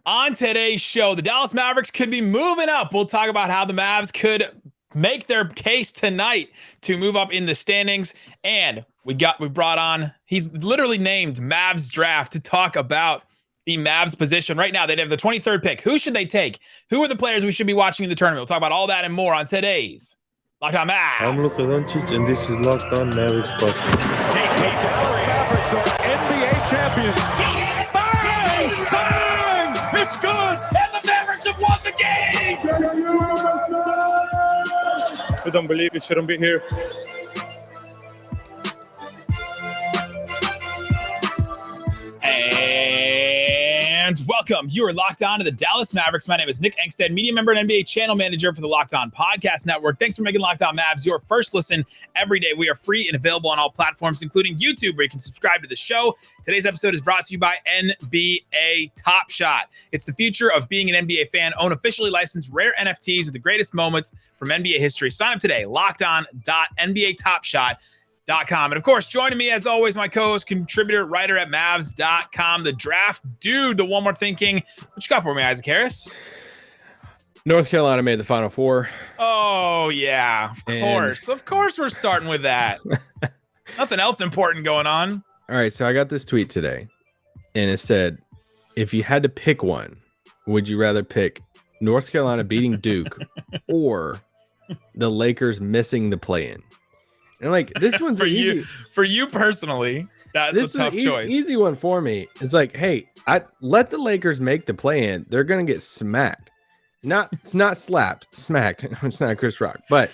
On today's show, the Dallas Mavericks could be moving up. We'll talk about how the Mavs could make their case tonight to move up in the standings. And we brought on, he's literally named Mavs Draft to talk about the Mavs position. Right now, they have the 23rd pick. Who should they take? Who are the players we should be watching in the tournament? We'll talk about all that and more on today's Locked On Mavs. I'm Luka Doncic, and this is Locked On Mavericks podcast. Dallas Mavericks are NBA champions. Bang! Bang! It's good! And the Mavericks have won the game! If you don't believe, you shouldn't be here. And welcome. You are locked on to the Dallas Mavericks. My name is Nick Angstadt, media member and NBA channel manager for the Locked On Podcast Network. Thanks for making Locked On Mavs your first listen every day. We are free and available on all platforms, including YouTube, where you can subscribe to the show. Today's episode is brought to you by NBA Top Shot. It's the future of being an NBA fan. Own officially licensed rare NFTs with the greatest moments from NBA history. Sign up today. LockedOn.NBATopShot.com. And of course, joining me as always, my co-host, contributor, writer at Mavs.com, the draft dude, the one more thinking. What you got for me, Isaac Harris? North Carolina made the Final Four. Oh, yeah. Of course we're starting with that. Nothing else important going on. All right, so I got this tweet today, and it said, if you had to pick one, would you rather pick North Carolina beating Duke or the Lakers missing the play-in? And like, this one's easy. For you personally, that's a tough choice. Easy one for me. It's like, hey, I let the Lakers make the play-in. They're gonna get smacked. It's not slapped, smacked. It's not Chris Rock, but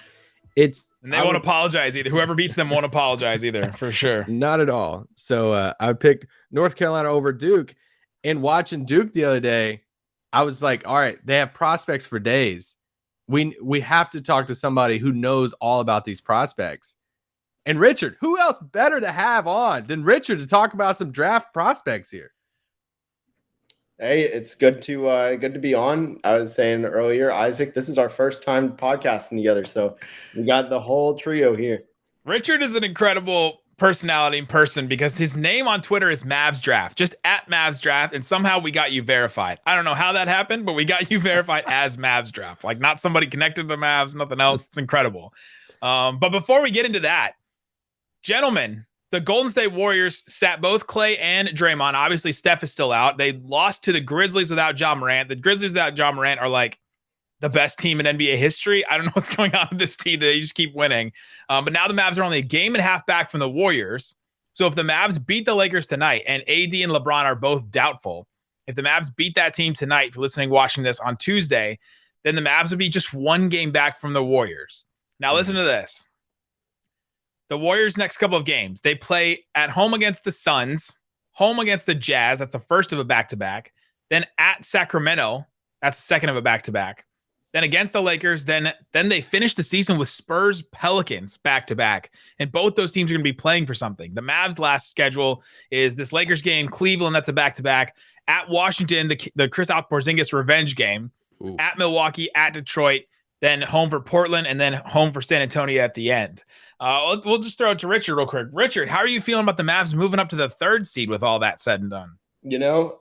it's. And they won't apologize either. Whoever beats them won't apologize either, for sure. Not at all. So I picked North Carolina over Duke. And watching Duke the other day, I was like, all right, they have prospects for days. We have to talk to somebody who knows all about these prospects. And Richard, who else better to have on than Richard to talk about some draft prospects here? Hey, it's good to be on. I was saying earlier, Isaac, this is our first time podcasting together, so we got the whole trio here. Richard is an incredible personality in person because his name on Twitter is Mavs Draft, just at Mavs Draft, and somehow we got you verified. I don't know how that happened, but we got you verified as Mavs Draft, like not somebody connected to the Mavs, nothing else. It's incredible. But before we get into that, gentlemen, the Golden State Warriors sat both Klay and Draymond. Obviously, Steph is still out. They lost to the Grizzlies without Ja Morant. The Grizzlies without Ja Morant are like the best team in NBA history. I don't know what's going on with this team. They just keep winning. But now the Mavs are only a game and a half back from the Warriors. So if the Mavs beat the Lakers tonight, and AD and LeBron are both doubtful, if the Mavs beat that team tonight, if you're listening, watching this on Tuesday, then the Mavs would be just one game back from the Warriors. Now listen to this. The Warriors' next couple of games, they play at home against the Suns, home against the Jazz. That's the first of a back-to-back. Then at Sacramento, that's the second of a back-to-back. Then against the Lakers, then they finish the season with Spurs, Pelicans back-to-back. And both those teams are going to be playing for something. The Mavs' last schedule is this Lakers game, Cleveland, that's a back-to-back. At Washington, the Kristaps Porzingis revenge game. Ooh. At Milwaukee, at Detroit. Then home for Portland, and then home for San Antonio at the end. We'll just throw it to Richard real quick. Richard, how are you feeling about the Mavs moving up to the third seed with all that said and done? You know,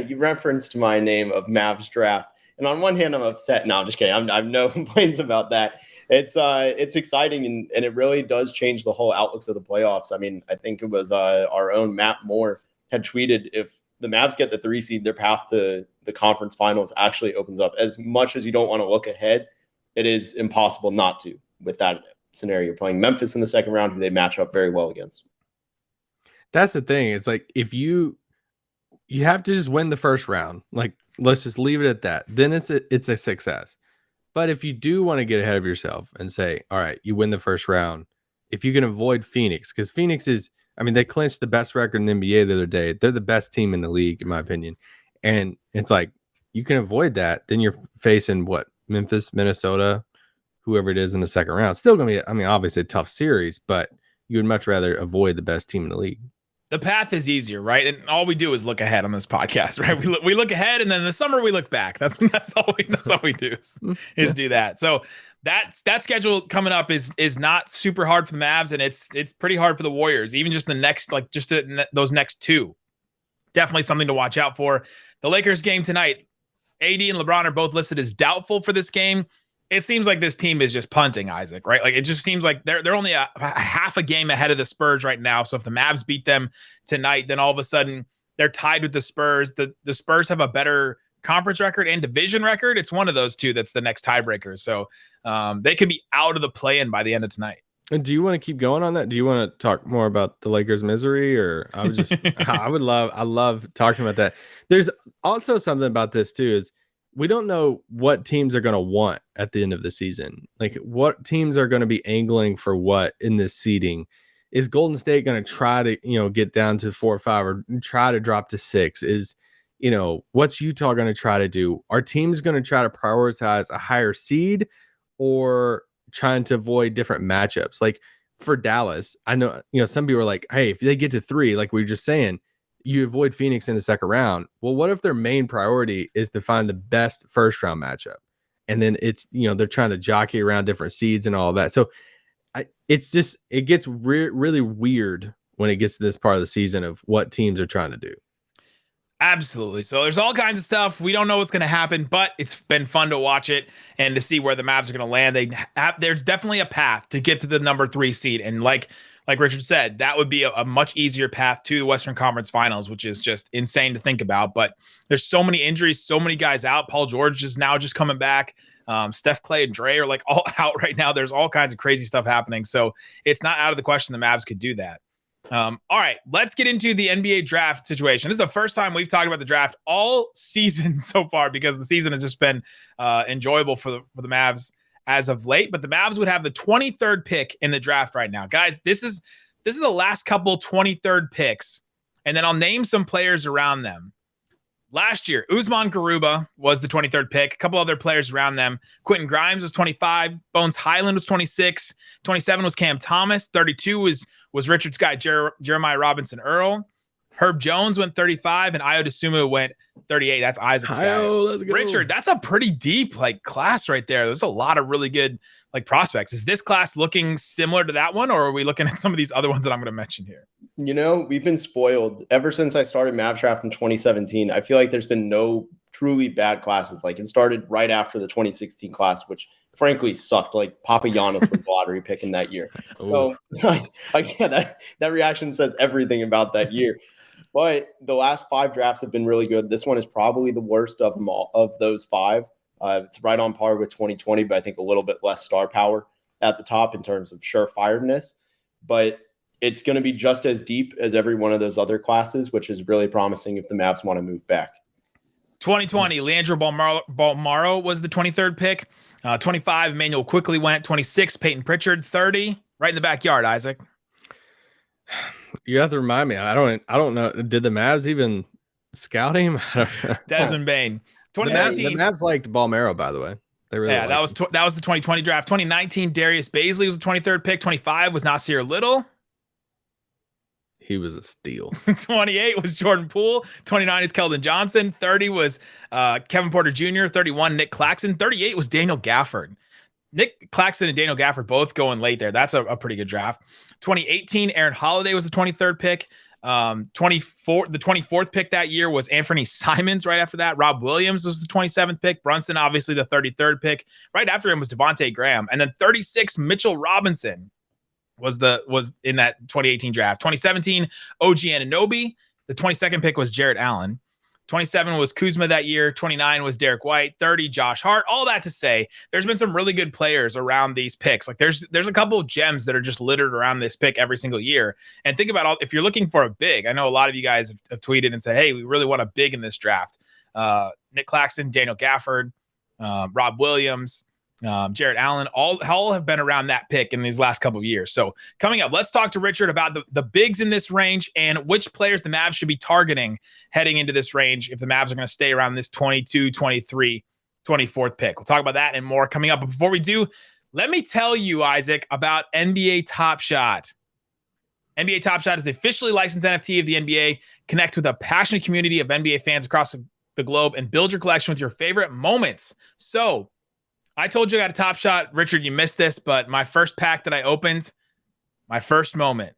you referenced my name of Mavs Draft, and on one hand, I'm upset. No, I'm just kidding. I have no complaints about that. It's exciting, and it really does change the whole outlooks of the playoffs. I mean, I think it was our own Matt Moore had tweeted, if the Mavs get the 3 seed, their path to the conference finals actually opens up. As much as you don't want to look ahead, it is impossible not to with that scenario. Playing Memphis in the second round, who they match up very well against. That's the thing. It's like, if you have to just win the first round, like, let's just leave it at that. Then it's a success. But if you do want to get ahead of yourself and say, all right, you win the first round, if you can avoid Phoenix, because Phoenix is, I mean, they clinched the best record in the NBA the other day. They're the best team in the league, in my opinion. And it's like, you can avoid that. Then you're facing what? Memphis, Minnesota, whoever it is in the second round. Still going to be, I mean, obviously a tough series, but you would much rather avoid the best team in the league. The path is easier, right? And all we do is look ahead on this podcast, right? We look ahead, and then in the summer we look back. That's all we do is do that. So that schedule coming up is not super hard for the Mavs, and it's pretty hard for the Warriors. Even just the next, those next two, definitely something to watch out for. The Lakers game tonight. AD and LeBron are both listed as doubtful for this game. It seems like this team is just punting, Isaac, right? Like it just seems like they're only a half a game ahead of the Spurs right now. So if the Mavs beat them tonight, then all of a sudden they're tied with the Spurs. The Spurs have a better conference record and division record. It's one of those two that's the next tiebreaker. So they could be out of the play-in by the end of tonight. And do you want to keep going on that? Do you want to talk more about the Lakers' misery, or I love talking about that. There's also something about this too, is we don't know what teams are going to want at the end of the season. Like what teams are going to be angling for what in this seeding. Is Golden State going to try to, get down to 4 or 5 or try to drop to 6? Is, what's Utah going to try to do? Are teams going to try to prioritize a higher seed or trying to avoid different matchups? Like for Dallas, I know, some people are like, hey, if they get to 3, like we were just saying, you avoid Phoenix in the second round. Well, what if their main priority is to find the best first round matchup? And then it's, they're trying to jockey around different seeds and all of that. So it gets really weird when it gets to this part of the season of what teams are trying to do. Absolutely. So there's all kinds of stuff. We don't know what's going to happen, but it's been fun to watch it and to see where the Mavs are going to land. There's definitely a path to get to the number 3 seed. And like Richard said, that would be a much easier path to the Western Conference Finals, which is just insane to think about. But there's so many injuries, so many guys out. Paul George is now just coming back. Steph, Clay, and Dre are like all out right now. There's all kinds of crazy stuff happening. So it's not out of the question the Mavs could do that. All right, let's get into the NBA draft situation. This is the first time we've talked about the draft all season so far because the season has just been enjoyable for the Mavs as of late. But the Mavs would have the 23rd pick in the draft right now. Guys, this is the last couple 23rd picks, and then I'll name some players around them. Last year, Usman Garuba was the 23rd pick. A couple other players around them. Quentin Grimes was 25. Bones Highland was 26. 27 was Cam Thomas. 32 was Richard's guy, Jeremiah Robinson Earl. Herb Jones went 35, and Ayo Dosunmu went 38. That's Isaac's guy. Let's go. Richard, that's a pretty deep class right there. There's a lot of really good prospects. Is this class looking similar to that one, or are we looking at some of these other ones that I'm going to mention here? We've been spoiled ever since I started Mavs Draft in 2017. I feel like there's been no truly bad classes. Like it started right after the 2016 class, which frankly sucked. Like Papa Giannis was lottery picking that year. So that reaction says everything about that year. But the last 5 drafts have been really good. This one is probably the worst of them all, of those 5. It's right on par with 2020, but I think a little bit less star power at the top in terms of surefiredness. But it's going to be just as deep as every one of those other classes, which is really promising if the Mavs want to move back. 2020, Leandro Balmaro was the 23rd pick. 25, Emmanuel quickly went. 26, Peyton Pritchard. 30, right in the backyard, Isaac. You have to remind me. I don't know. Did the Mavs even scout him? Desmond Bain. 2019. The Mavs liked Balmero, by the way. They really that was the 2020 draft. 2019, Darius Baisley was the 23rd pick. 25 was Nasir Little. He was a steal. 28 was Jordan Poole. 29 is Keldon Johnson. 30 was Kevin Porter Jr. 31, Nick Claxton. 38 was Daniel Gafford. Nick Claxton and Daniel Gafford both going late there. That's a pretty good draft. 2018, Aaron Holiday was the 23rd pick. The 24th pick that year was Anthony Simons. Right after that, Rob Williams was the 27th pick. Brunson, obviously the 33rd pick. Right after him was Devontae Graham. And then 36, Mitchell Robinson was in that 2018 draft. 2017, OG Anunoby. The 22nd pick was Jarrett Allen. 27 was Kuzma that year. 29 was Derek White. 30, Josh Hart. All that to say, there's been some really good players around these picks. Like there's a couple of gems that are just littered around this pick every single year. And think about if you're looking for a big, I know a lot of you guys have tweeted and said, hey, we really want a big in this draft. Nick Claxton, Daniel Gafford, Rob Williams, Jarrett Allen, all have been around that pick in these last couple of years. So coming up, let's talk to Richard about the bigs in this range and which players the Mavs should be targeting heading into this range if the Mavs are going to stay around this 22, 23, 24th pick. We'll talk about that and more coming up. But before we do, let me tell you, Isaac, about NBA Top Shot. NBA Top Shot is the officially licensed NFT of the NBA. Connect with a passionate community of NBA fans across the globe and build your collection with your favorite moments. So I told you I got a Top Shot. Richard, you missed this, but my first pack that I opened, my first moment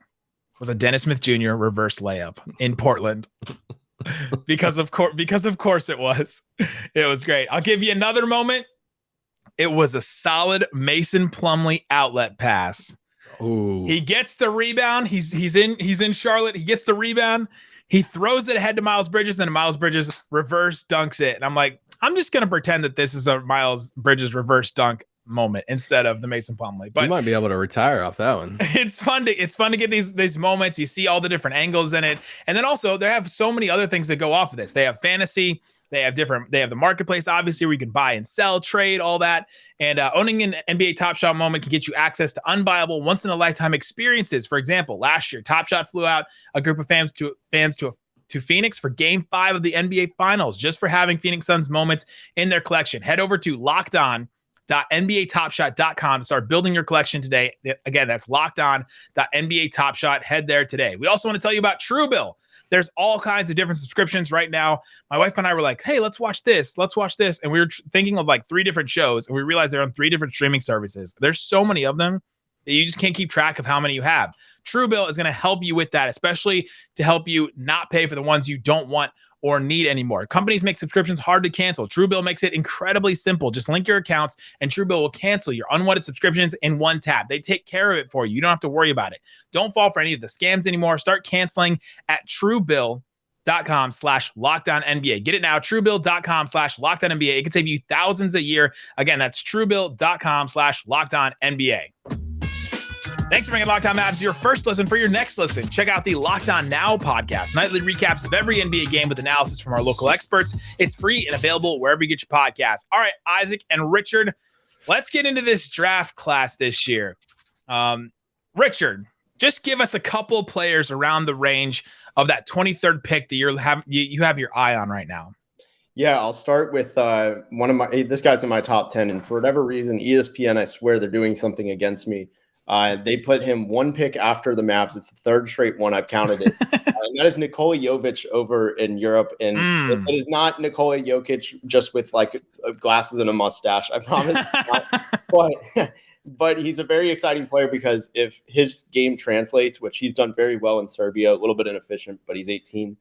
was a Dennis Smith Jr. reverse layup in Portland. because of course it was. It was great. I'll give you another moment. It was a solid Mason Plumlee outlet pass. Ooh. He gets the rebound. He's in Charlotte. He gets the rebound. He throws it ahead to Miles Bridges, and Miles Bridges reverse dunks it. And I'm like, I'm just gonna pretend that this is a Miles Bridges reverse dunk moment instead of the Mason Plumlee. But you might be able to retire off that one. It's fun to get these moments. You see all the different angles in it, and then also they have so many other things that go off of this. They have fantasy. They have the marketplace, obviously, where you can buy and sell, trade, all that. And owning an NBA Top Shot moment can get you access to unbuyable, once-in-a-lifetime experiences. For example, last year, Top Shot flew out a group of fans to Phoenix for Game 5 of the NBA Finals, just for having Phoenix Suns moments in their collection. Head over to lockedon.nbatopshot.com to start building your collection today. Again, that's lockedon.nbatopshot. Head there today. We also want to tell you about Truebill. There's all kinds of different subscriptions right now. My wife and I were like, hey, let's watch this. And we were thinking of like 3 different shows, and we realized they're on 3 different streaming services. There's so many of them that you just can't keep track of how many you have. Truebill is going to help you with that, especially to help you not pay for the ones you don't want or need anymore. Companies make subscriptions hard to cancel. Truebill makes it incredibly simple. Just link your accounts, and Truebill will cancel your unwanted subscriptions in one tap. They take care of it for you. You don't have to worry about it. Don't fall for any of the scams anymore. Start canceling at Truebill.com/LockedOnNBA. Get it now. Truebill.com/LockedOnNBA. It can save you thousands a year. Again, that's Truebill.com/LockedOnNBA. Thanks for making Locked On Mavs your first listen. For your next listen, check out the Locked On Now podcast. Nightly recaps of every NBA game with analysis from our local experts. It's free and available wherever you get your podcasts. All right, Isaac and Richard, let's get into this draft class this year. Richard, just give us a couple players around the range of that 23rd pick that you have your eye on right now. Yeah, I'll start with this guy's in my top 10, and for whatever reason, ESPN, I swear they're doing something against me. They put him one pick after the Mavs. It's the 3rd straight one. I've counted it. And that is Nikola Jovic over in Europe. And it is not Nikola Jokic just with like glasses and a mustache. I promise. But he's a very exciting player because if his game translates, which he's done very well in Serbia, a little bit inefficient, but he's 18.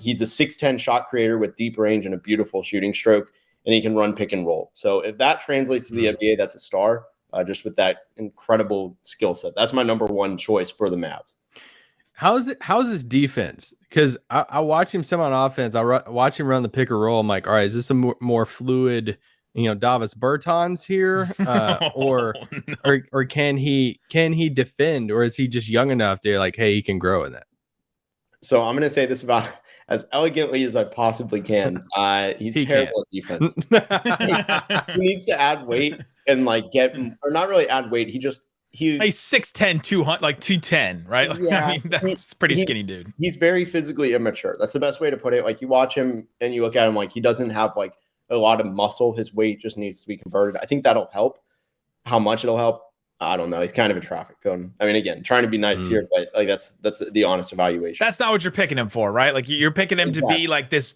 He's a 6'10" shot creator with deep range and a beautiful shooting stroke, and he can run pick and roll. So if that translates to the NBA, that's a star. Just with that incredible skill set. That's my number 1 choice for the Mavs. How's his defense? Because I watch him some on offense. I watch him run the pick and roll. I'm like, all right, is this a more fluid, Davis Bertans here, or can he defend, or is he just young enough to like, hey, he can grow in that? So I'm going to say this about as elegantly as I possibly can. He's terrible at defense. He needs to add weight and like or not really add weight. He's 6'10", 200, like 210, right? Like, yeah, I mean, that's pretty skinny dude. He's very physically immature. That's the best way to put it. Like you watch him and you look at him, like he doesn't have like a lot of muscle. His weight just needs to be converted. I think that'll help. How much it'll help, I don't know. He's kind of a traffic cone. I mean, again, trying to be nice here, but like that's the honest evaluation. That's not what you're picking him for, right? Like you're picking him to be like this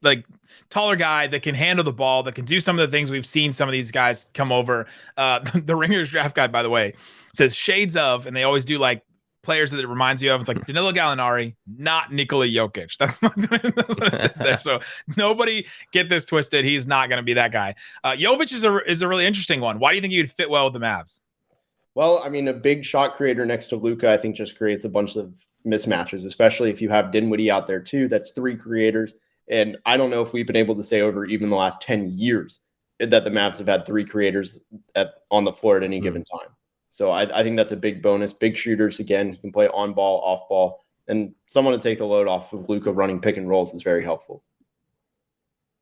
like taller guy that can handle the ball, that can do some of the things we've seen some of these guys come over. The Ringers draft guide, by the way, says shades of, and they always do like players that it reminds you of. It's like Danilo Gallinari, not Nikola Jokic. That's what it says there. So nobody get this twisted. He's not going to be that guy. Jovic is a really interesting one. Why do you think he would fit well with the Mavs? Well, I mean, a big shot creator next to Luka, I think just creates a bunch of mismatches, especially if you have Dinwiddie out there too. That's 3 creators. And I don't know if we've been able to say over even the last 10 years that the Mavs have had 3 creators on the floor at any given time. So I think that's a big bonus. Big shooters, again, he can play on ball, off ball, and someone to take the load off of Luka running pick and rolls is very helpful.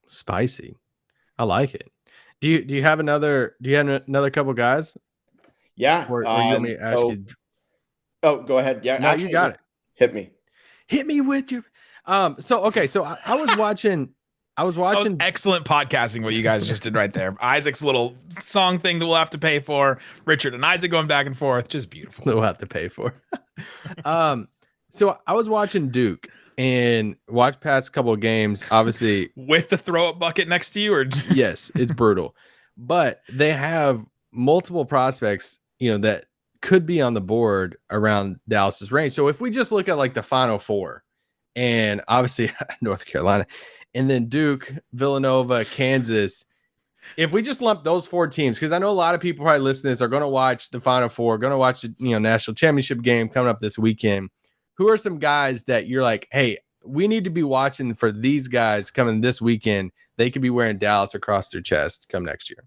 Spicy. I like it. Do you have another couple guys? Yeah. Or you want me to ask you? Oh, go ahead. Yeah. No, you got it. Hit me with your So I was watching That was excellent podcasting what you guys just did right there. Isaac's little song thing that we'll have to pay for. Richard and Isaac going back and forth. Just beautiful. We'll have to pay for. So I was watching Duke and watched past a couple of games, obviously. With the throw-up bucket next to you? Or Yes, it's brutal. But they have multiple prospects, that could be on the board around Dallas's range. So if we just look at like the Final Four and obviously North Carolina, and then Duke, Villanova, Kansas. If we just lump those 4 teams, because I know a lot of people probably listening to this are going to watch the Final Four, going to watch the national championship game coming up this weekend. Who are some guys that you're like, hey, we need to be watching for these guys coming this weekend? They could be wearing Dallas across their chest come next year.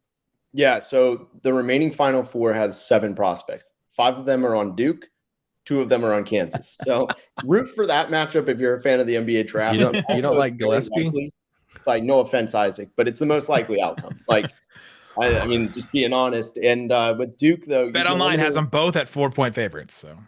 Yeah, so the remaining Final Four has 7 prospects. 5 of them are on Duke. 2 of them are on Kansas. So root for that matchup if you're a fan of the NBA draft. You don't like Gillespie? Likely, like, no offense, Isaac, but it's the most likely outcome. Like, I mean, just being honest. And with Duke, though, BetOnline has them both at 4-point favorites. So,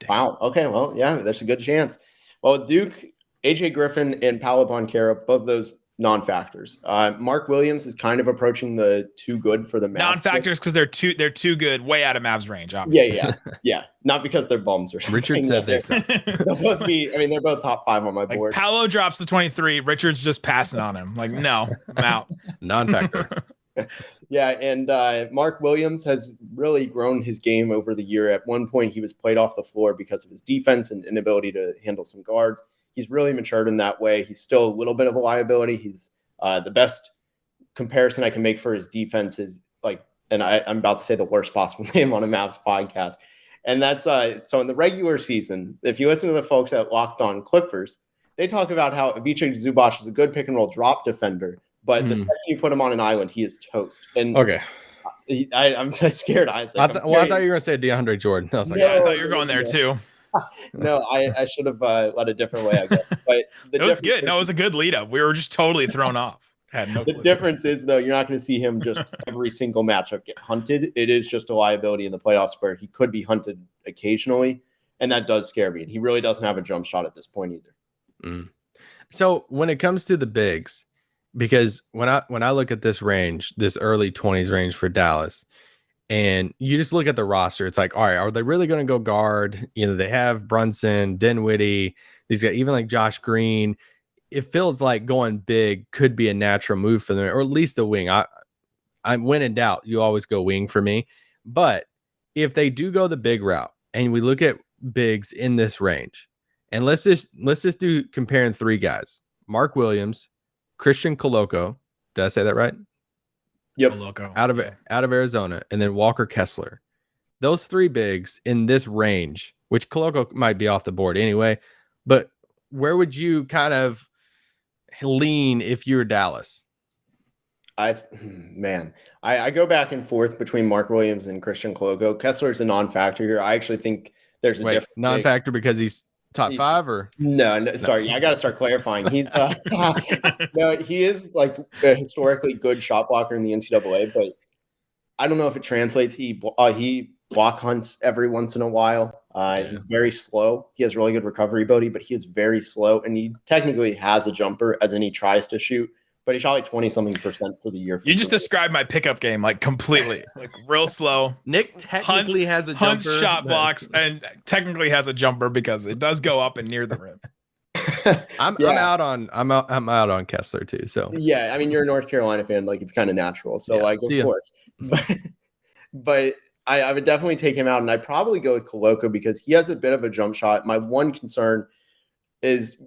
wow. Okay, well, yeah, there's a good chance. Well, Duke, AJ Griffin, and Paolo Banchero, both those non-factors. Mark Williams is kind of approaching the too good for the Mavs. Non-factors because they're too good, way out of Mavs range. Obviously. Yeah. Not because they're bums or something. Richard said they suck. They'll both be. I mean, they're both top 5 on my Like board. Paolo drops the 23. Richard's just passing on him. Like, no, I'm out. Non-factor. Yeah, and Mark Williams has really grown his game over the year. At one point, he was played off the floor because of his defense and inability to handle some guards. He's really matured in that way. He's still a little bit of a liability. He's the best comparison I can make for his defense is like, and I'm about to say the worst possible name on a Mavs podcast. And that's so in the regular season, if you listen to the folks at Locked On Clippers, they talk about how Ivica Zubac is a good pick and roll drop defender, but the second you put him on an island, he is toast. And Okay. I'm just scared. I thought you were going to say DeAndre Jordan. I was like, Yeah, I thought you were going there too. No, I should have led a different way, I guess. But It was good. No, it was a good lead up. We were just totally thrown off. Had no The clue. difference is, though, you're not going to see him just every single matchup get hunted. It is just a liability in the playoffs where he could be hunted occasionally, and that does scare me. And he really doesn't have a jump shot at this point either. So when it comes to the bigs, because when I look at this range, this early 20s range for Dallas, and you just look at the roster, it's like, all right, are they really going to go guard? They have Brunson, Dinwiddie, these guys, even like Josh Green. It feels like going big could be a natural move for them, or at least the wing. I'm when in doubt, you always go wing for me. But if they do go the big route, and we look at bigs in this range, and let's just do comparing 3 guys: Mark Williams, Christian Koloko. Did I say that right? Yep. Koloko. Out of Arizona, and then Walker Kessler. Those 3 bigs in this range, which Koloko might be off the board anyway, but where would you kind of lean if you're Dallas? I go back and forth between Mark Williams and Christian Koloko. Kessler's a non-factor here. I actually think there's a difference. Non-factor because he's top 5, or no, sorry, I got to start clarifying. He's no, he is like a historically good shot blocker in the NCAA, but I don't know if it translates. He block hunts every once in a while. He's very slow. He has really good recovery ability, but he is very slow, and he technically has a jumper, as in he tries to shoot, but he shot like 20-something% for the year. You just described my pickup game like completely, like real slow. Nick technically has a Hunts jumper, shot blocks, and technically has a jumper because it does go up and near the rim. I'm out on Kessler too. So yeah, I mean, you're a North Carolina fan, like it's kind of natural. So Yeah, like, of course, but I would definitely take him out, and I'd probably go with Koloko because he has a bit of a jump shot. My one concern is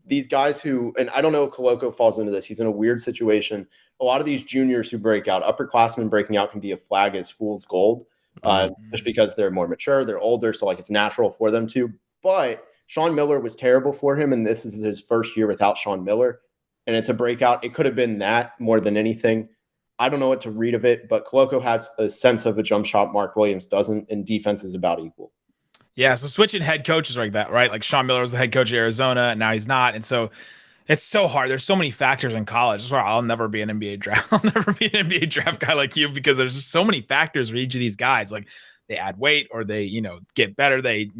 these guys who, and I don't know if Koloko falls into this. He's in a weird situation. A lot of these juniors who break out, upperclassmen breaking out, can be a flag as fool's gold, just because they're more mature, they're older, so like it's natural for them to. But Sean Miller was terrible for him, and this is his first year without Sean Miller, and it's a breakout. It could have been that more than anything. I don't know what to read of it, but Koloko has a sense of a jump shot. Mark Williams doesn't, and defense is about equal. Yeah, so switching head coaches like that, right? Like Sean Miller was the head coach of Arizona, and now he's not. And so it's so hard. There's so many factors in college. That's why I'll never be an NBA draft. I'll never be an NBA draft guy like you, because there's just so many factors for each of these guys. Like they add weight, or they, get better. They,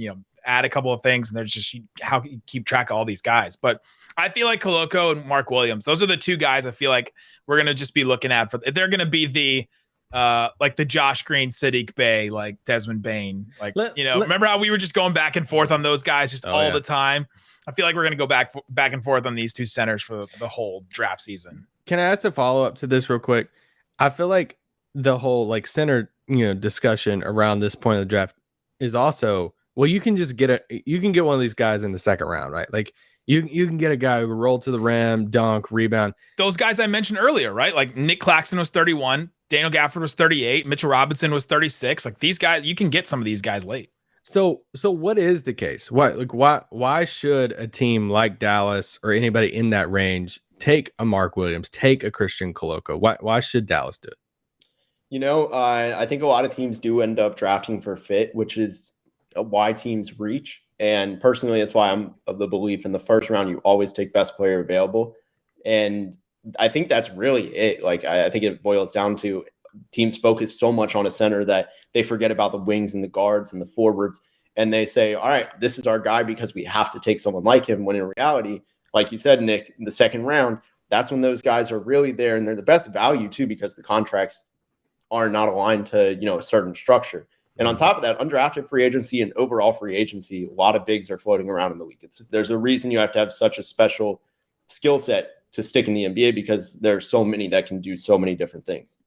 add a couple of things, and there's just how you keep track of all these guys. But I feel like Koloko and Mark Williams, those are the 2 guys I feel like we're going to just be looking at for, they're going to be the, like the Josh Green, Sadiq Bey, like Desmond Bain, like, remember how we were just going back and forth on those guys just all the time? I feel like we're going to go back and forth on these 2 centers for the whole draft season. Can I ask a follow-up to this real quick? I feel like the whole like center, discussion around this point of the draft is also Well, you can just get one of these guys in the second round, right? Like you can get a guy who roll to the rim, dunk, rebound. Those guys I mentioned earlier, right? Like Nick Claxton was 31, Daniel Gafford was 38, Mitchell Robinson was 36. Like these guys, you can get some of these guys late. So what is the case? Why should a team like Dallas or anybody in that range take a Mark Williams, take a Christian Koloko? Why should Dallas do it? You know, I think a lot of teams do end up drafting for fit, which is why teams reach. And personally, that's why I'm of the belief in the first round, you always take best player available. And I think that's really it. Like, I think it boils down to teams focus so much on a center that they forget about the wings and the guards and the forwards. And they say, all right, this is our guy because we have to take someone like him. When in reality, like you said, Nick, in the second round, that's when those guys are really there. And they're the best value too, because the contracts are not aligned to, you know, a certain structure. And on top of that, undrafted free agency and overall free agency, a lot of bigs are floating around in the league. There's a reason you have to have such a special skill set to stick in the NBA, because there's so many that can do so many different things.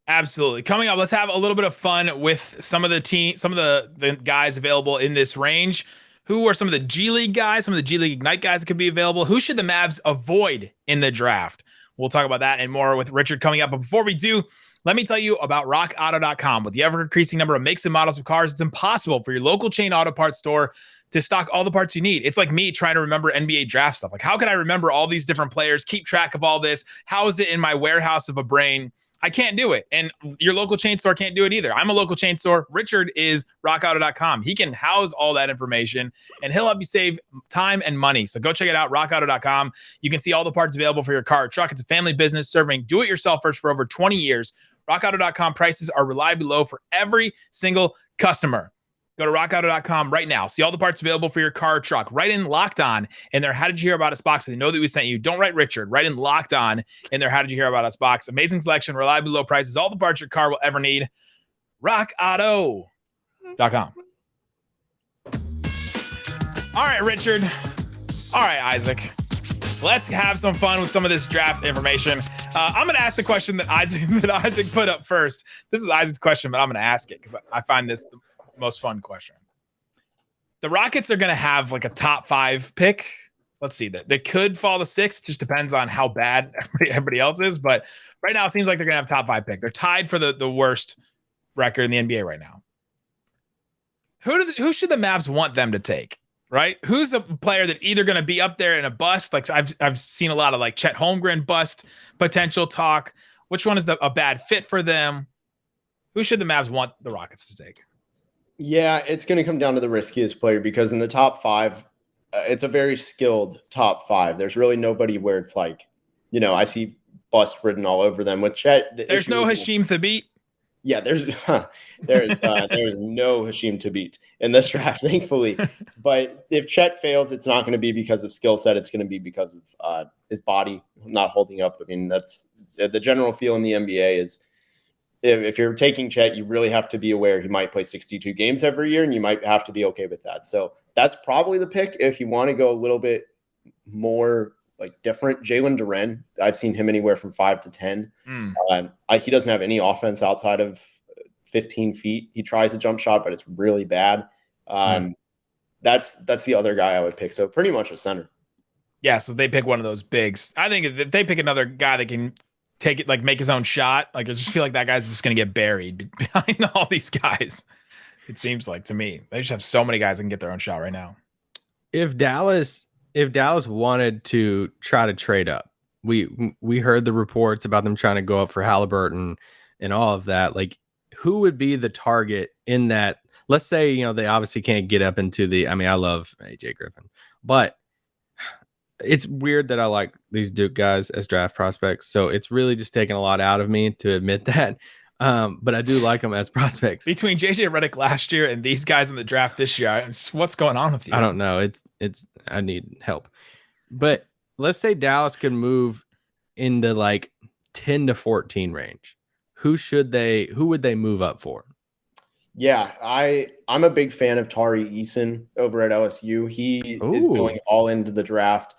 Absolutely. Coming up, let's have a little bit of fun with some of the guys available in this range. Who are some of the G League guys, some of the G League Ignite guys that could be available? Who should the Mavs avoid in the draft? We'll talk about that and more with Richard coming up. But before we do, let me tell you about rockauto.com. With the ever-increasing number of makes and models of cars, it's impossible for your local chain auto parts store to stock all the parts you need. It's like me trying to remember NBA draft stuff. Like, how can I remember all these different players, keep track of all this? How is it in my warehouse of a brain? I can't do it. And your local chain store can't do it either. I'm a local chain store. Richard is rockauto.com. He can house all that information and he'll help you save time and money. So go check it out, rockauto.com. You can see all the parts available for your car or truck. It's a family business serving do-it-yourselfers for over 20 years. rockauto.com prices are reliably low for every single customer. Go to rockauto.com right now. See all the parts available for your car or truck. Write in Locked On in their How Did You Hear About Us box so they know that we sent you. Don't write Richard. Write in Locked On in their How Did You Hear About Us box. Amazing selection, reliably low prices, all the parts your car will ever need. rockauto.com. All right, Richard. All right, Isaac. Let's have some fun with some of this draft information. I'm going to ask the question that Isaac put up first. This is Isaac's question, but I'm going to ask it because I find this the most fun question. The Rockets are going to have like a top 5 pick. Let's see that they could fall to 6. Just depends on how bad everybody else is. But right now it seems like they're going to have top 5 pick. They're tied for the worst record in the NBA right now. Who should the Mavs want them to take? Right? Who's a player that's either going to be up there in a bust? Like I've seen a lot of like Chet Holmgren bust potential talk. Which one is a bad fit for them? Who should the Mavs want the Rockets to take? Yeah, it's going to come down to the riskiest player, because in the top 5, it's a very skilled top 5. There's really nobody where it's like, you know, I see bust written all over them. With Chet, there's no Hasheem Thabeet. Yeah, there's no Hasheem Thabeet in this draft, thankfully. But if Chet fails, it's not going to be because of skill set. It's going to be because of his body not holding up. I mean, that's the general feel in the NBA is, if you're taking Chet, you really have to be aware he might play 62 games every year, and you might have to be okay with that. So that's probably the pick. If you want to go a little bit more like different, Jalen Duren, I've seen him anywhere from 5 to 10. He doesn't have any offense outside of 15 feet. He tries a jump shot, but it's really bad. That's the other guy I would pick. So pretty much a center. Yeah, so they pick one of those bigs. I think if they pick another guy that can take it, like make his own shot, like I just feel like that guy's just going to get buried behind all these guys. It seems like to me, they just have so many guys that can get their own shot right now. If Dallas wanted to try to trade up, we heard the reports about them trying to go up for Halliburton and all of that. Like, who would be the target in that? Let's say, you know, they obviously can't get up into the, I mean, I love AJ Griffin, but it's weird that I like these Duke guys as draft prospects. So it's really just taking a lot out of me to admit that. But I do like them as prospects. Between JJ Redick last year and these guys in the draft this year, what's going on with you? I don't know. It's I need help. But let's say Dallas could move into like 10 to 14 range. Who would they move up for? Yeah, I'm a big fan of Tari Eason over at LSU. He is going all into the draft.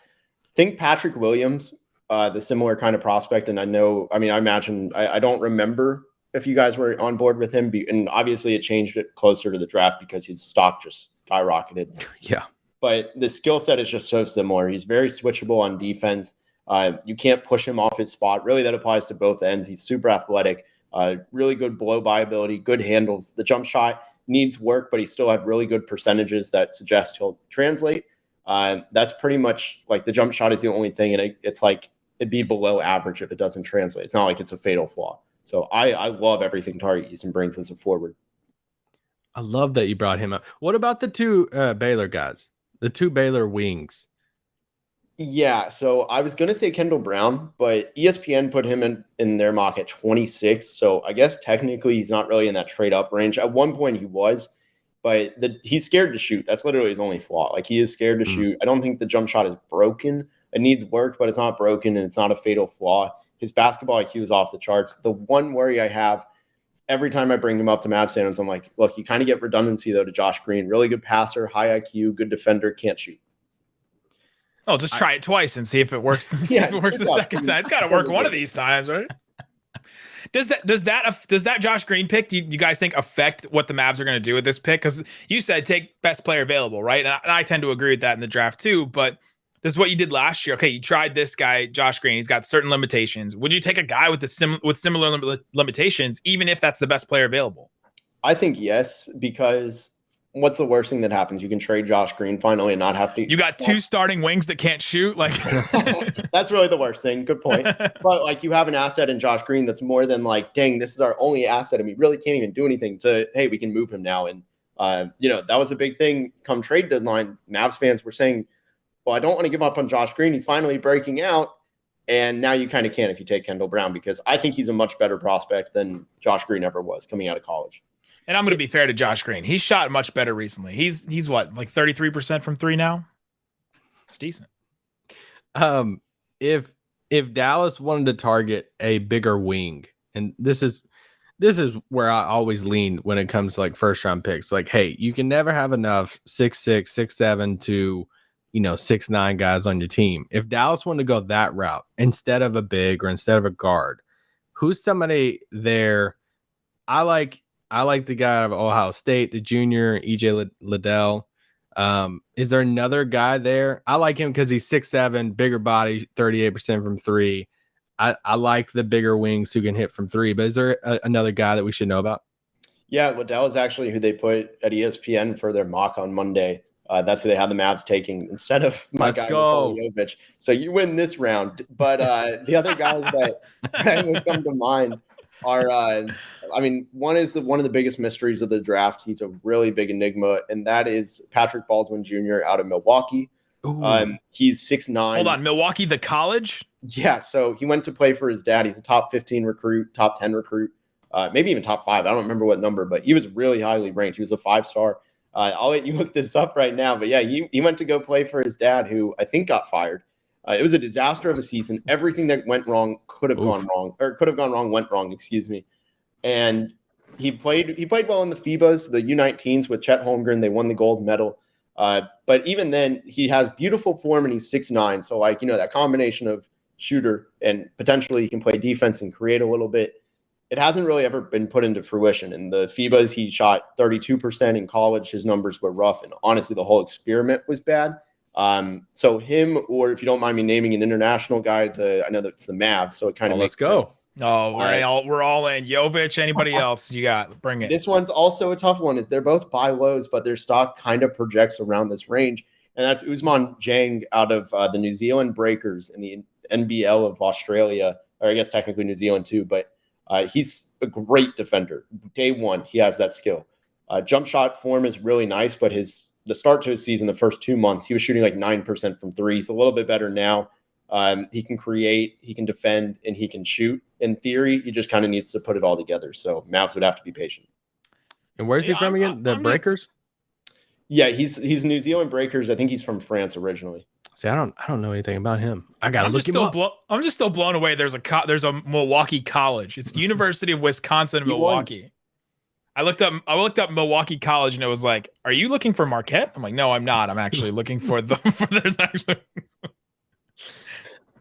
Think Patrick Williams, the similar kind of prospect. And I imagine, I don't remember if you guys were on board with him. And obviously, it changed it closer to the draft because his stock just skyrocketed. Yeah. But the skill set is just so similar. He's very switchable on defense. You can't push him off his spot. Really, that applies to both ends. He's super athletic, really good blow-by ability, good handles. The jump shot needs work, but he still had really good percentages that suggest he'll translate. That's pretty much like the jump shot is the only thing, and it's like it'd be below average if it doesn't translate. It's not like it's a fatal flaw. So I love everything Tari Eason brings as a forward. I love that you brought him up. What about the two Baylor guys? The two Baylor wings? Yeah, so I was going to say Kendall Brown, but ESPN put him in their mock at 26. So I guess technically he's not really in that trade up range. At one point he was, but he's scared to shoot. That's literally his only flaw. Like, he is scared to shoot. I don't think the jump shot is broken. It needs work, but it's not broken, and it's not a fatal flaw. His basketball IQ is off the charts. The one worry I have every time I bring him up to Mavs fans, I'm like, look, you kind of get redundancy though to Josh Green. Really good passer, high IQ, good defender, can't shoot. Oh, just try it twice and see if it works. See Yeah, if it works the second time. It's got to work one of these times, right? Does that Josh Green pick, do you guys think, affect what the Mavs are going to do with this pick? Because you said take best player available, right? And I tend to agree with that in the draft too. But this is what you did last year. Okay, you tried this guy, Josh Green. He's got certain limitations. Would you take a guy with similar limitations, even if that's the best player available? I think yes, because what's the worst thing that happens? You can trade Josh Green finally and not have to. You got two starting wings that can't shoot. Like, that's really the worst thing. Good point. But like, you have an asset in Josh Green that's more than like, dang, this is our only asset, and we really can't even do anything to. Hey, we can move him now. And that was a big thing come trade deadline. Mavs fans were saying, well, I don't want to give up on Josh Green. He's finally breaking out. And now you kind of can if you take Kendall Brown, because I think he's a much better prospect than Josh Green ever was coming out of college. And I'm going to be fair to Josh Green. He's shot much better recently. He's what, like 33% from three now? It's decent. If Dallas wanted to target a bigger wing, and this is where I always lean when it comes to like first round picks. Like, hey, you can never have enough 6'6", 6'7" to 6'9" guys on your team. If Dallas wanted to go that route instead of a big or instead of a guard, who's somebody there? I like the guy out of Ohio State, the junior, EJ Liddell. Is there another guy there? I like him because he's 6'7", bigger body, 38% from three. I like the bigger wings who can hit from three. But is there another guy that we should know about? Yeah, Liddell is actually who they put at ESPN for their mock on Monday. That's who they had the Mavs taking instead of my guy, Nikola Jovic. So you win this round. But the other guys that would come to mind are, one is one of the biggest mysteries of the draft. He's a really big enigma, and that is Patrick Baldwin Jr. out of Milwaukee. He's 6'9". Hold on, Milwaukee, the college? Yeah, so he went to play for his dad. He's a top 15 recruit, top 10 recruit, maybe even top 5. I don't remember what number, but he was really highly ranked. He was a 5-star. I'll let you look this up right now. But yeah, he went to go play for his dad, who I think got fired. It was a disaster of a season. Everything that went wrong could have gone wrong, went wrong, excuse me. And he played well in the FIBAs, the U19s with Chet Holmgren. They won the gold medal. But even then, he has beautiful form, and he's 6'9". So that combination of shooter and potentially he can play defense and create a little bit. It hasn't really ever been put into fruition. In the FIBAs, he shot 32%. In college, his numbers were rough, and honestly, the whole experiment was bad. So him, or if you don't mind me naming an international guy, I know that it's the Mavs, so it kind of let's go. Sense. No, we're all in. Jovic, anybody else you got? Bring it. This one's also a tough one. They're both buy lows, but their stock kind of projects around this range, and that's Usman Zhang out of the New Zealand Breakers in the NBL of Australia, or I guess technically New Zealand too, but he's a great defender. Day one, he has that skill. Jump shot form is really nice, but the start to his season, the first 2 months, he was shooting like 9% from three. He's a little bit better now. He can create, he can defend, and he can shoot. In theory, he just kind of needs to put it all together. So Mavs would have to be patient. And where's he from again? The Breakers? Yeah, he's New Zealand Breakers. I think he's from France originally. See, I don't know anything about him. I gotta look him up. I'm just still blown away. There's a Milwaukee College. It's University of Wisconsin, Milwaukee. I looked up Milwaukee College, and it was like, "Are you looking for Marquette?" I'm like, "No, I'm not. I'm actually looking for the." There's actually.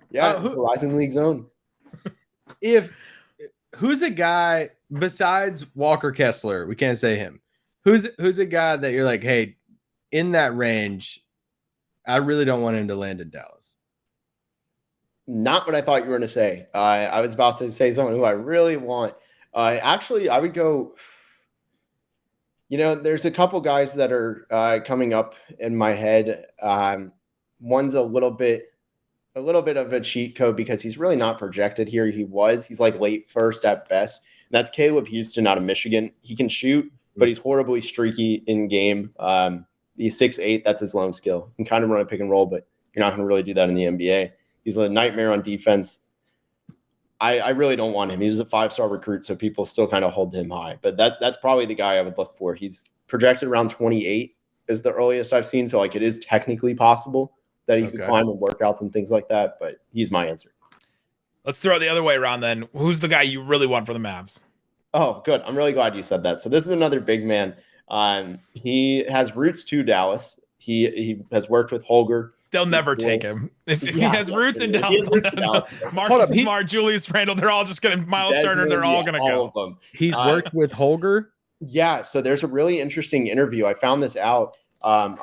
Yeah, Horizon League Zone. If who's a guy besides Walker Kessler? We can't say him. Who's a guy that you're like, hey, in that range, I really don't want him to land in Dallas. Not what I thought you were going to say. I was about to say someone who I really want. Actually, I would go. There's a couple guys that are coming up in my head. One's a little bit of a cheat code because he's really not projected here. He's like late first at best. And that's Caleb Houston out of Michigan. He can shoot, but he's horribly streaky in game. He's 6'8". That's his lone skill. He can kind of run a pick and roll, but you're not going to really do that in the NBA. He's a nightmare on defense. I really don't want him. He was a 5-star recruit, so people still kind of hold him high. But that's probably the guy I would look for. He's projected around 28 is the earliest I've seen. So like it is technically possible that he could climb in workouts and things like that. But he's my answer. Let's throw it the other way around then. Who's the guy you really want for the Mavs? Oh, good. I'm really glad you said that. So this is another big man. He has roots to Dallas. He has worked with Holger. They'll never take him. If he has roots in Dallas, Marcus Smart, Julius Randle, they're all just going to, Miles Turner, they're all going to go. Of them. He's worked with Holger? Yeah, so there's a really interesting interview. I found this out. I'll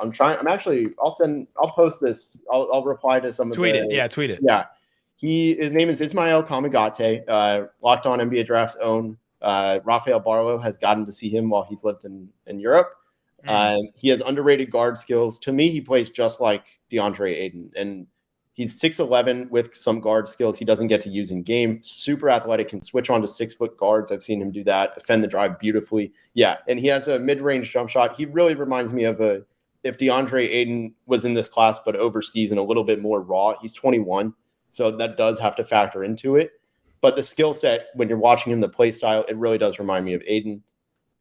post this. I'll reply to some of tweet it. Yeah. His name is Ismael Kamagate, Locked On NBA Draft's own. Rafael Barlow has gotten to see him while he's lived in Europe. He has underrated guard skills. To me, he plays just like DeAndre Ayton, and he's 6'11" with some guard skills he doesn't get to use in game. Super athletic, can switch on to 6-foot guards. I've seen him do that, defend the drive beautifully. Yeah, and he has a mid-range jump shot. He really reminds me of if DeAndre Ayton was in this class but overseas and a little bit more raw. He's 21, so that does have to factor into it. But the skill set, when you're watching him, the play style, it really does remind me of Ayton.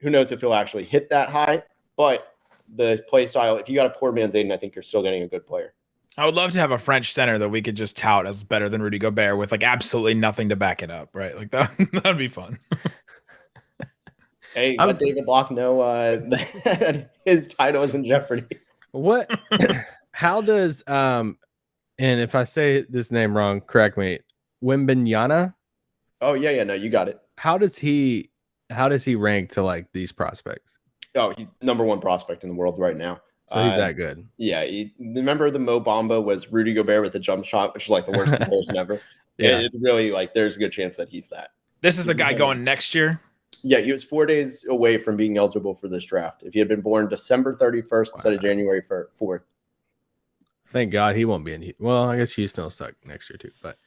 Who knows if he'll actually hit that high, but the play style, if you got a poor man's Ayton, I think you're still getting a good player. I would love to have a French center that we could just tout as better than Rudy Gobert with like absolutely nothing to back it up, right? Like that'd be fun. Hey, let David Block know that his title is in jeopardy. What? How does and if I say this name wrong, correct me. Wembanyama? Oh yeah, no, you got it. How does he rank to like these prospects? Oh, he's number one prospect in the world right now. So he's that good. Yeah. Remember the Mo Bamba was Rudy Gobert with the jump shot, which is like the worst comparison ever. Yeah. It's really like there's a good chance that he's that. This is a guy going next year? Yeah, he was 4 days away from being eligible for this draft. If he had been born December 31st instead of January 4th. Thank God he won't be in. Well, I guess Houston will suck next year too. But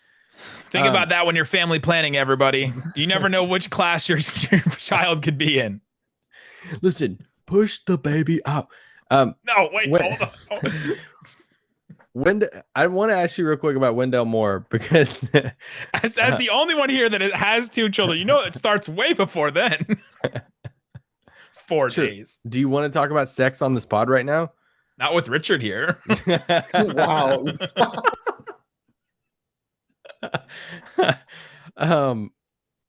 think about that when you're family planning, everybody. You never know which class your child could be in. Listen, push the baby out. No, wait, hold on. I want to ask you real quick about Wendell Moore because as the only one here that has 2 children, it starts way before then. 4 days. Do you want to talk about sex on this pod right now? Not with Richard here. Wow.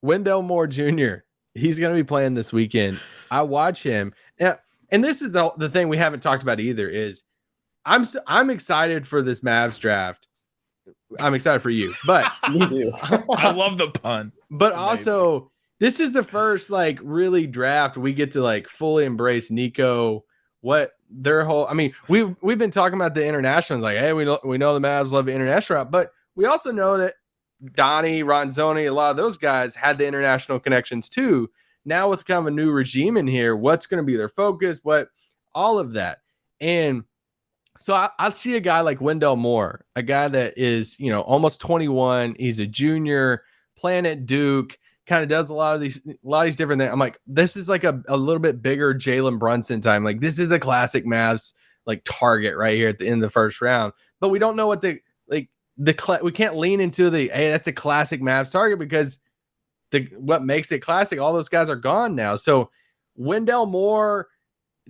Wendell Moore Jr. He's going to be playing this weekend. I watch him, and this is the thing we haven't talked about either. Is I'm excited for this Mavs draft. I'm excited for you, but me too. I love the pun. But also, this is the first like really draft we get to like fully embrace Nico. What their whole, I mean, we've been talking about the internationals, like, hey, we know the Mavs love the international route, but we also know that Donnie, Ronzoni, a lot of those guys had the international connections too. Now with kind of a new regime in here, what's going to be their focus? All of that. And so I'll see a guy like Wendell Moore, a guy that is, almost 21. He's a junior playing at Duke, kind of does a lot of these different things. I'm like, this is like a little bit bigger Jalen Brunson time. Like this is a classic Mavs like target right here at the end of the first round, but we don't know what we can't lean into hey, that's a classic Mavs target because what makes it classic, all those guys are gone now. So Wendell Moore,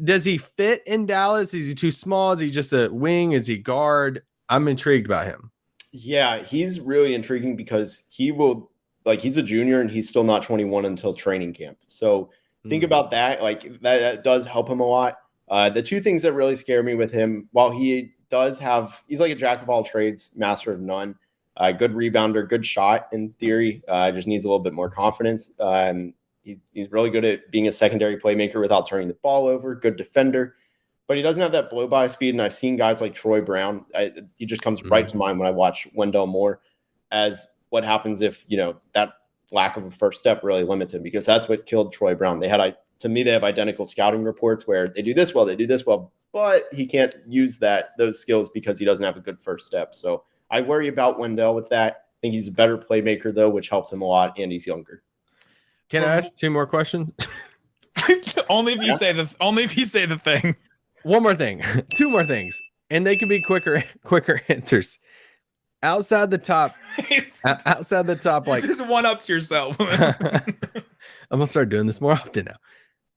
does he fit in Dallas? Is he too small? Is he just a wing? Is he guard? I'm intrigued by him. Yeah, he's really intriguing because he's a junior and he's still not 21 until training camp. So think about that. Like that does help him a lot. The 2 things that really scare me with him, while he's like a jack of all trades, master of none. Good rebounder, good shot in theory. Just needs a little bit more confidence. He's really good at being a secondary playmaker without turning the ball over. Good defender, but he doesn't have that blow-by speed. And I've seen guys like Troy Brown. He just comes right to mind when I watch Wendell Moore as what happens if, that lack of a first step really limits him, because that's what killed Troy Brown. They have identical scouting reports where they do this well, but he can't use those skills because he doesn't have a good first step. So I worry about Wendell with that. I think he's a better playmaker though, which helps him a lot, and he's younger. Can I ask 2 more questions? Only if you say the thing. One more thing. 2 more things. And they can be quicker answers. Outside the top, like just one up to yourself. I'm gonna start doing this more often now.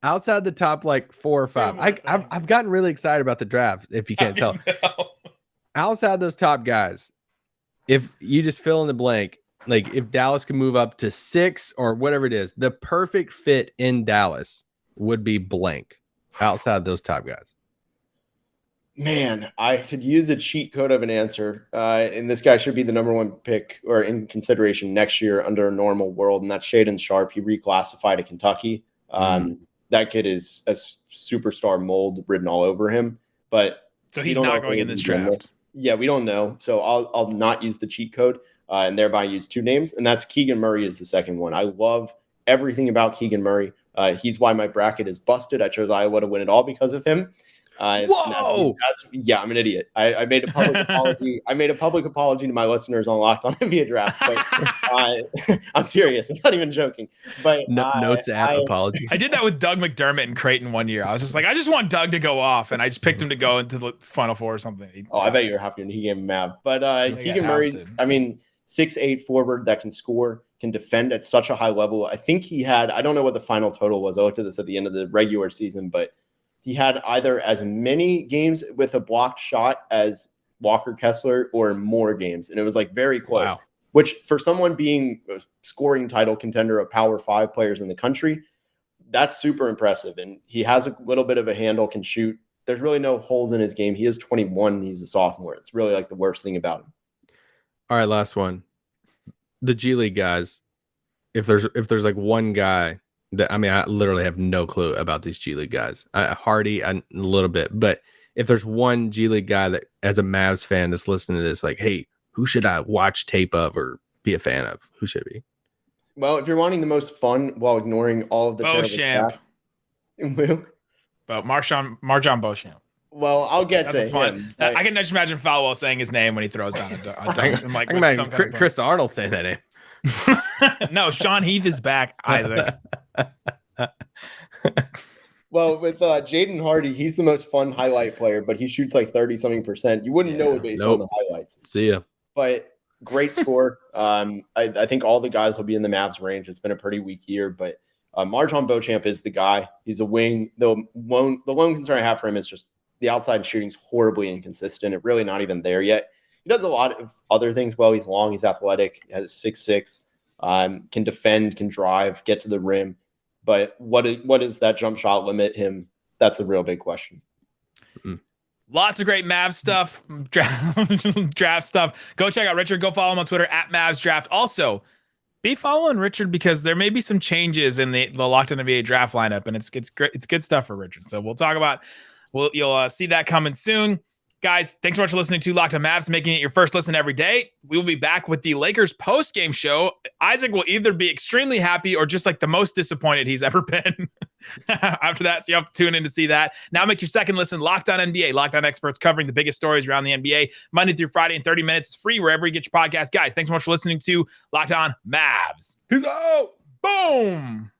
Outside the top, like 4 or 5. I've gotten really excited about the draft, if you can't tell. Outside those top guys, if you just fill in the blank, like if Dallas can move up to 6 or whatever it is, the perfect fit in Dallas would be blank outside those top guys. Man, I could use a cheat code of an answer. And this guy should be the number 1 pick or in consideration next year under a normal world. And that's Shaedon Sharpe. He reclassified to Kentucky. That kid is a superstar mold written all over him. But so he's not going in this draft. Yeah, we don't know. So I'll not use the cheat code and thereby use 2 names. And that's Keegan Murray is the second one. I love everything about Keegan Murray. He's why my bracket is busted. I chose Iowa to win it all because of him. Whoa! I'm an idiot. I made a public apology. I made a public apology to my listeners on Locked On NBA Draft. But I'm serious. I'm not even joking. But notes app apology. I did that with Doug McDermott in Creighton one year. I was just like, I just want Doug to go off, and I just picked him to go into the Final Four or something. I bet you're happy when he gave him Mav. But Keegan Murray, 6'8" forward that can score, can defend at such a high level. I think he had, I don't know what the final total was. I looked at this at the end of the regular season, but he had either as many games with a blocked shot as Walker Kessler or more games. And it was like very close, wow. Which for someone being a scoring title contender of Power 5 players in the country, that's super impressive. And he has a little bit of a handle, can shoot. There's really no holes in his game. He is 21. He's a sophomore. It's really like the worst thing about him. All right, last one. The G League guys. If there's like one guy that, I literally have no clue about these G League guys. Hardy, a little bit, but if there's one G League guy that, as a Mavs fan that's listening to this, like, hey, who should I watch tape of or be a fan of? Who should it be? Well, if you're wanting the most fun while ignoring all of the terrible stats, Marjon Beauchamp. Well, I'll get to him. I can just imagine Falwell saying his name when he throws down a dunk. I can imagine Chris Arnold saying that name. No, Sean Heath is back, Isaac. Well, with Jaden Hardy, he's the most fun highlight player, but he shoots like 30-something%. You wouldn't know it based on the highlights. See ya. But great score. I think all the guys will be in the Mavs range. It's been a pretty weak year, but Marjon Beauchamp is the guy. He's a wing. The lone concern I have for him is just the outside shooting's horribly inconsistent. It's really not even there yet. He does a lot of other things well. He's long. He's athletic. He has 6'6", can defend, can drive, get to the rim. But what does that jump shot limit him? That's a real big question. Lots of great Mavs stuff, draft stuff. Go check out Richard. Go follow him on Twitter at Mavs Draft. Also, be following Richard because there may be some changes in the Locked On NBA draft lineup, and it's great. It's good stuff for Richard. So we'll talk about. You'll see that coming soon. Guys, thanks so much for listening to Locked On Mavs, making it your first listen every day. We will be back with the Lakers post-game show. Isaac will either be extremely happy or just like the most disappointed he's ever been after that. So you have to tune in to see that. Now make your second listen Locked On NBA. Locked On experts covering the biggest stories around the NBA Monday through Friday in 30 minutes. It's free wherever you get your podcast. Guys, thanks so much for listening to Locked On Mavs. Peace out. Boom.